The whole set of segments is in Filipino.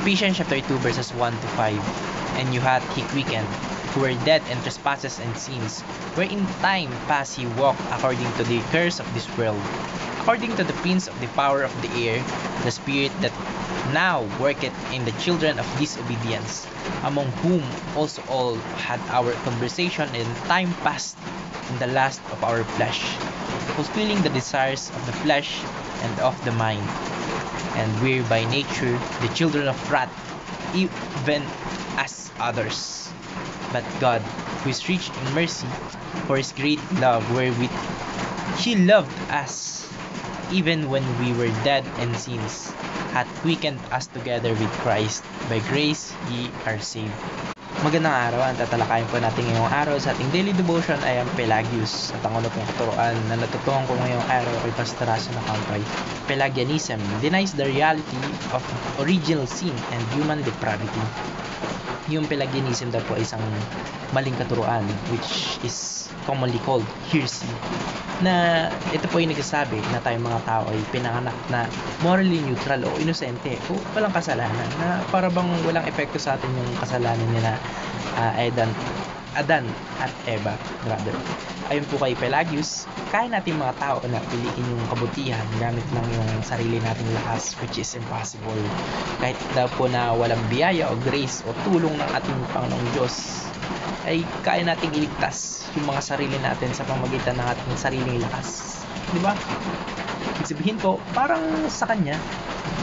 Ephesians chapter 2 verses 1 to 5. And you hath he quickened, who were dead in trespasses and sins, where in time past ye walked according to the curse of this world, according to the prince of the power of the air, the spirit that now worketh in the children of disobedience, among whom also all had our conversation in time past in the lust of our flesh, fulfilling the desires of the flesh and of the mind. And we're by nature the children of wrath, even as others. But God, who is rich in mercy, for his great love wherewith he loved us, even when we were dead in sins, hath quickened us together with Christ. By grace ye are saved. Magandang araw. Ang tatalakayin po natin ngayong araw sa ating daily devotion ay ang Pelagius. At ang una pong katuroan na natutuhan ko ngayong araw ay Pastor Russell Nakampay. Pelagianism denies the reality of original sin and human depravity. Yung Pelagianism daw po ay isang maling katuruan which is commonly called heresy, na ito po yung nagsasabi na tayong mga tao ay pinanganak na morally neutral o inosente o walang kasalanan, na para bang walang epekto sa atin yung kasalanan nila Adan at Eva, rather. Ayon po kay Pelagius, kaya natin mga tao na piliin yung kabutihan gamit lang yung sarili nating lakas, which is impossible. Kahit daw po na walang biyaya o grace o tulong ng ating Panginoong Diyos, ay kaya nating iligtas yung mga sarili natin sa pamamagitan ng ating sariling lakas. Diba? Ibig sabihin po, parang sa Kanya,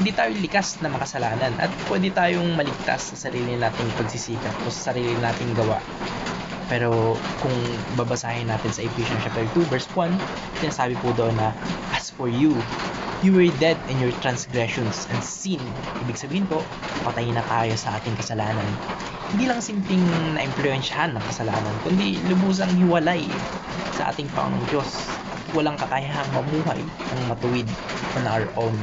hindi tayo likas na makasalanan at pwede tayong maligtas sa sarili nating pagsisikap o sa sarili nating gawa. Pero kung babasahin natin sa Ephesians chapter 2 verse 1, sinasabi po doon na, as for you, you were dead in your transgressions and sin. Ibig sabihin po, patay na tayo sa ating kasalanan. Hindi lang simpleng na-impluensyahan ng kasalanan, kundi lubusang hiwalay sa ating Panginoong Diyos. Walang kakayahang mamuhay ng matuwid on our own.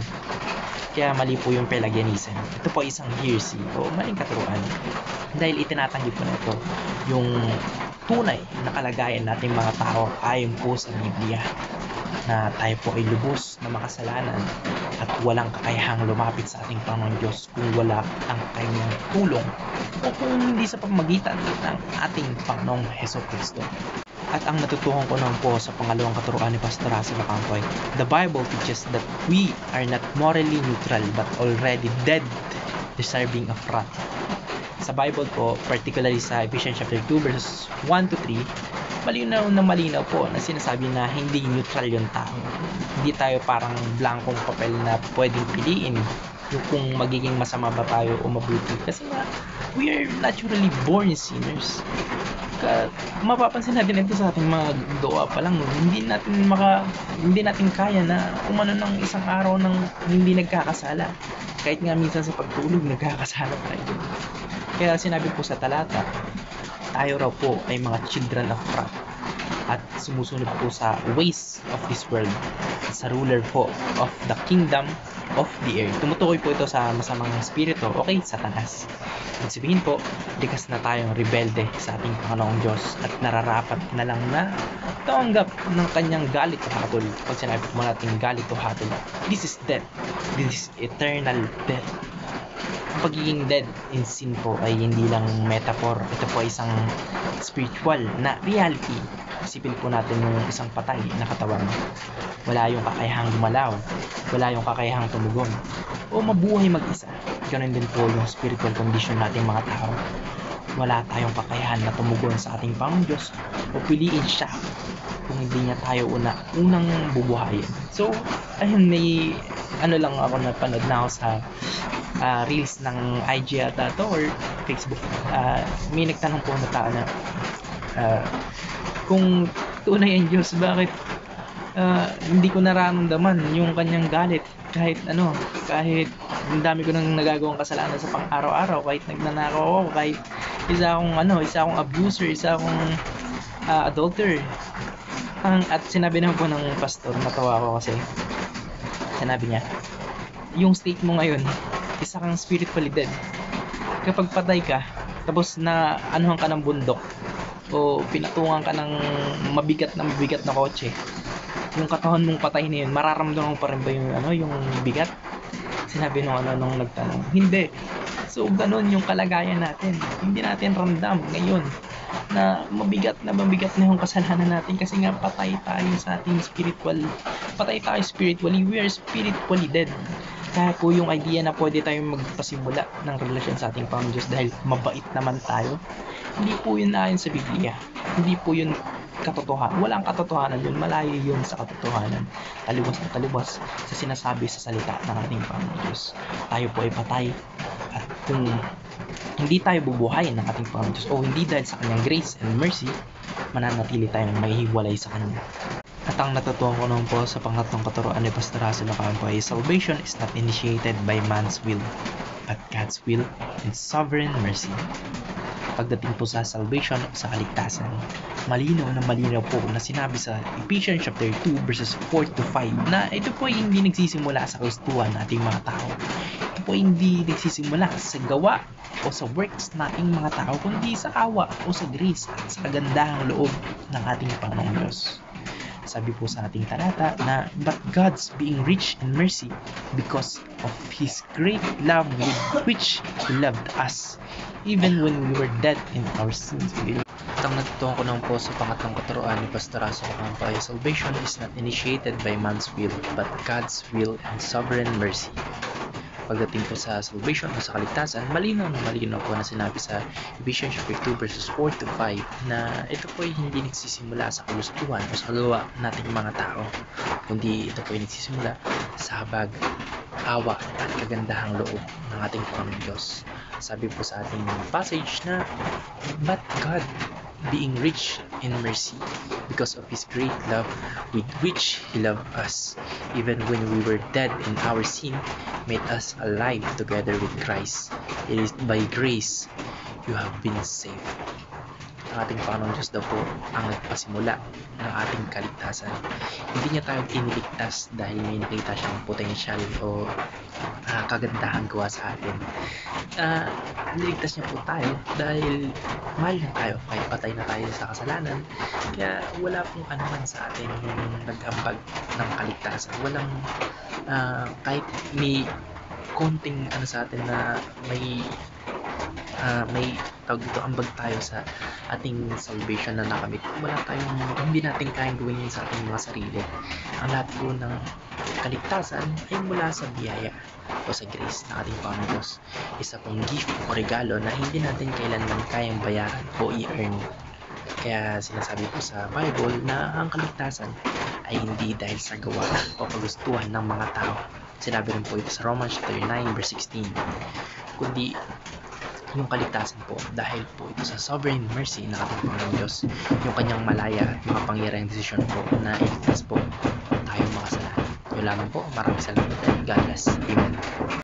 Kaya mali po yung Pelagianism. Ito po isang heresy o maling katuruan. Dahil itinatanggi po na ito yung tunay na kalagayan nating mga tao ayon po sa Biblia, na tayo po ay lubos na makasalanan at walang kakayahang lumapit sa ating Panginoon Diyos kung wala ang kanyang tulong o kung hindi sa pamamagitan ng ating Panginoong Hesukristo. At ang natutuhan ko naman po sa pangalawang katuruan ni Pastor Russell Nakampay, the Bible teaches that we are not morally neutral but already dead, deserving of wrath. Sa Bible po, particularly sa Ephesians chapter 2 verses 1 to 3, malinaw po na sinasabi na hindi neutral yung tao. Hindi tayo parang blankong papel na pwedeng piliin kung magiging masama ba tayo o mabuti. Kasi nga, we are naturally born sinners. Mapapansin natin ito sa ating mga gawa pa lang. Hindi natin kaya na umano ng isang araw ng hindi nagkakasala. Kahit nga minsan sa pagtulog, nagkakasala tayo. Kaya sinabi po sa talata, tayo raw po ay mga children of wrath at sumusunod po sa ways of this world, sa ruler po of the kingdom of the air. Tumutukoy po ito sa masamang spirito, okay, Satanas. Ibig sabihin po, likas na tayong rebelde sa ating Panginoong Diyos at nararapat na lang na tanggap ng kanyang galit o hatol. Pag sinabi po natin galit o hatol, this is death. This is eternal death. Ang pagiging dead in sin po ay hindi lang metaphor. Ito po ay isang spiritual na reality. Isipin po natin yung isang patay na katawan. Wala yung kakayahang gumalaw, wala yung kakayahang tumugon, o mabuhay mag-isa. Ganun din po yung spiritual condition nating mga tao. Wala tayong kakayahan na tumugon sa ating Panginoong Diyos o piliin siya kung hindi niya tayo unang bubuhayin. So, ayun, may lang ako napanood na ako sa reels ng IG ata to or Facebook. May nagtanong po na tao na kung tunay ang Diyos, bakit hindi ko nararamdaman yung kanyang galit kahit ang dami ko nang nagagawang kasalanan sa pang-araw-araw, kahit nagnanakaw ako, kahit isa akong abuser, isa akong adulterer. At sinabi naman po ng pastor, natawa ako kasi sinabi niya, yung state mo ngayon, isa kang spiritually dead. Kapag patay ka, tapos na anuhan ka ng bundok o pinatungan ka ng mabigat na kotse, yung katawan mong patay na yun, mararamdaman mo pa rin ba yung bigat? Sinabi nung nagtanong, hindi. So, ganun yung kalagayan natin. Hindi natin ramdam ngayon na mabigat na yung kasalanan natin kasi nga patay tayo sa ating patay tayo spiritually. We are spiritually dead. Kaya po yung idea na pwede tayong magpasimula ng relasyon sa ating Panginoon Diyos dahil mabait naman tayo, hindi po yun ayon sa Biblia. Hindi po yun katotohanan. Walang katotohanan yun. Malayo yun sa katotohanan. Taliwas na taliwas sa sinasabi sa salita ng ating Panginoon Diyos. Tayo po ay patay. At kung hindi tayo bubuhayin ng ating Panginoon Diyos o hindi dahil sa kanyang grace and mercy, mananatili tayong mahihiwalay sa kanya. At ang natutuhan ko naman po sa pangatlong katuruan ni Pastor Russell Ocampo ay salvation is not initiated by man's will, but God's will and sovereign mercy. Pagdating po sa salvation o sa kaligtasan, malinaw po na sinabi sa Ephesians chapter 2 verses 4 to 5 na ito po ay hindi nagsisimula sa kagustuhan nating mga tao. Ito po ay hindi nagsisimula sa gawa o sa works nating mga tao, kundi sa awa o sa grace at sa kagandahang loob ng ating Panginoong Diyos. Sabi po sa ating talata na, but God's being rich in mercy because of His great love with which He loved us, even when we were dead in our sins. At ang natutuhan ko naman po sa pangatlong katuruan ni Pastor Russell Ocampo ay salvation is not initiated by man's will, but God's will and sovereign mercy. Pagdating po sa salvation o sa kaligtasan, malinaw po na sinabi sa Ephesians 2 verses 4 to 5 na ito po ay hindi nagsisimula sa kagustuhan o sa gawa nating mga tao, kundi ito po ay nagsisimula sa habag, awa at kagandahang loob ng ating Panginoong Diyos. Sabi po sa ating passage na, but God, being rich in mercy, because of His great love with which He loved us, even when we were dead in our sin, made us alive together with Christ. It is by grace you have been saved. Ang ating Panginoon Diyos daw po ang nagpasimula ng ating kaligtasan. Hindi niya tayo iniligtas dahil may nakita siyang potensyal o kagandahan gawa sa atin. Niligtas niya po tayo dahil mahal na tayo kahit patay na tayo sa kasalanan. Kaya wala pong anuman sa atin yung nag-ambag ng kaligtasan. Walang kahit may konting sa atin na may tawag dito, ambag tayo sa ating salvation na nakamit. Hindi natin kayang gawin yun sa ating mga sarili. Ang lahat po ng kaligtasan ay mula sa biyaya o sa grace ng ating Panginoon Diyos. Isa pong gift o regalo na hindi natin kailanman kayang bayaran o i-earn. Kaya sinasabi po sa Bible na ang kaligtasan ay hindi dahil sa gawa o kagustuhan ng mga tao. Sinabi rin po ito sa Romans 9 verse 16. Kundi yung kaligtasan po dahil po ito sa sovereign mercy ng ating Panginoong Diyos, yung kanyang malaya at makapangyarihang desisyon po na iligtas po tayong mga kasalanan. Yun lamang po, maraming salamat and God bless. Amen.